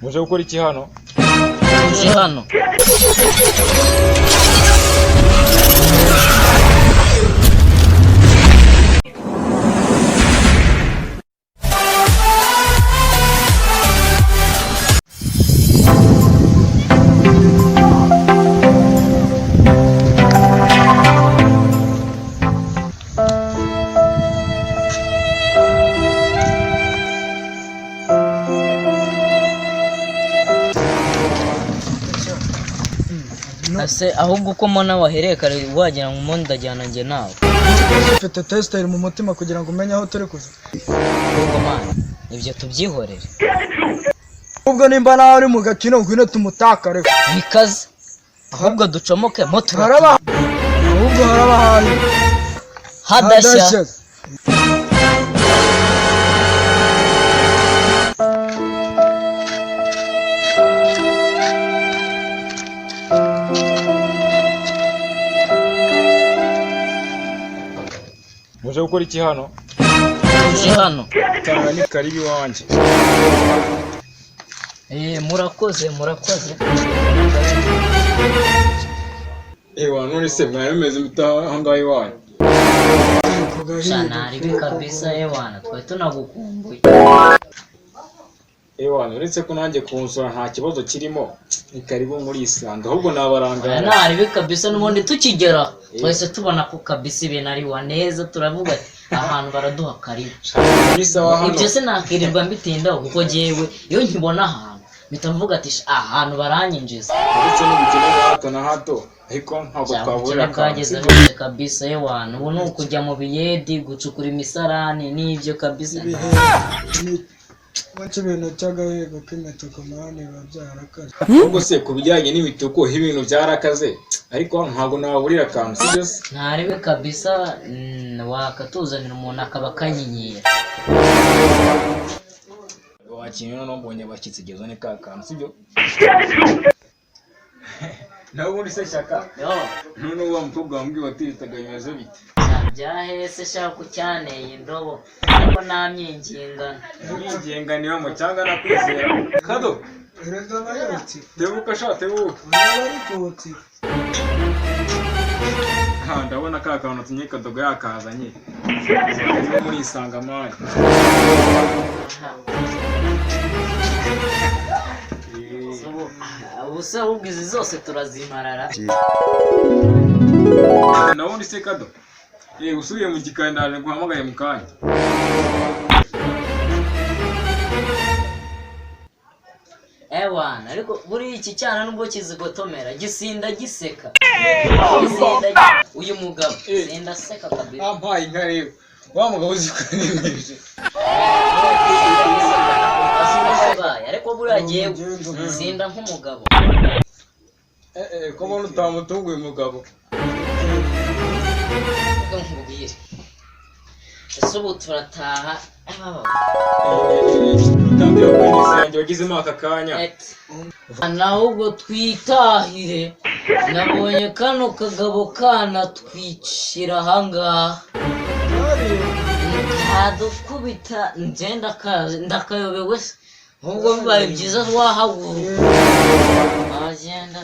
Muje gukora iki hano? Tuje hano. Ase ahubwo uko mbona wahereye kare wagira ngo umuntu ndajyana nge nawe. Mfite tester mu mutima kugira ngo umenye aho turi kuza. Ubwo mana ibyo tubyihorere. Ubwo nimba nawe ari mu gakino ngwino tumutakare. Bikaze. Ahubwo ducomoke moto. Haraba. Ahubwo haraba hayi. Hadashya. Muje gukora iki hano? Tuje hano. Tanga ni karibi wanje. Murakoze. Ewa none se mwayemeze mutahangaye wayo. Shana ribi kabisa ewana twe tunagukumbuye. Ewa uretse ko nanjye kunsura nta kibazo kirimo. Ni karibu muri Islande ahubwo nabarangana. Na ribi kabisa n'ubundi tukigera. Twese tubona ko kabisa ibintu ari waneza turavuga ahantu baraduha karibu. Ibyo se nakirirwa mbitinda kuko jewe iyo nkibona ahantu bitamvuga ati ahantu baranyinjiza. Uretse n'ubukene hato na hato ariko ntabwo twabura kageze hose kabisa ewana ubu nukujya mu biyedi gucukura imisarani n'ibyo kabisa. Wacha ibintu cy'agahego k'imetuko mani babyarakaze. Ubwo se kubijyanye n'imituko ibintu byarakaze ariko ntabwo naburira kantu sibyo se. Ntaribe kabisa wakatuzanira umuntu akaba kanyinyira. Wakinyo no mbonye bakitse gezo ne kantu sibyo. Nawe ubundi se shaka. None uwo mukobwa wambwiye watitaganyije bite? Byahese shaka cyaneye indobo ariko namyingingana. Mwinginga niyo mu cyanga nakwizera. Kado. Erega bayoti. Debuka shate wowe. Bari koti. Ndabona ka kantu tunyeka dogo yakazanye. Muri Isanga mari. Ubusa ubwizi zose turazimarara. Nawundi se Kado. Usubiye mu gikandane guhamagaye mu kanya. Ewana ariko buri iki cyana nubwo kizigotomera gisinda giseka. Uyu mugabo sinda seka kabisa. Ampaye inka rero. Wa mugabo uzikwereje. Ariko buri agiye sinda nk'umugabo. Ko mbona utamutunguye umugabo. Nkubwire. Ese ubu turataha. Tambira kwinisa yanjye wagizemo aka kanya. Ahubwo twitahire. Nabonye kano kagabo kana twicira ahangaha. Ndadukubita ndakayobewe se. Ahubwo bibaye byiza wahaguruka. Agenda.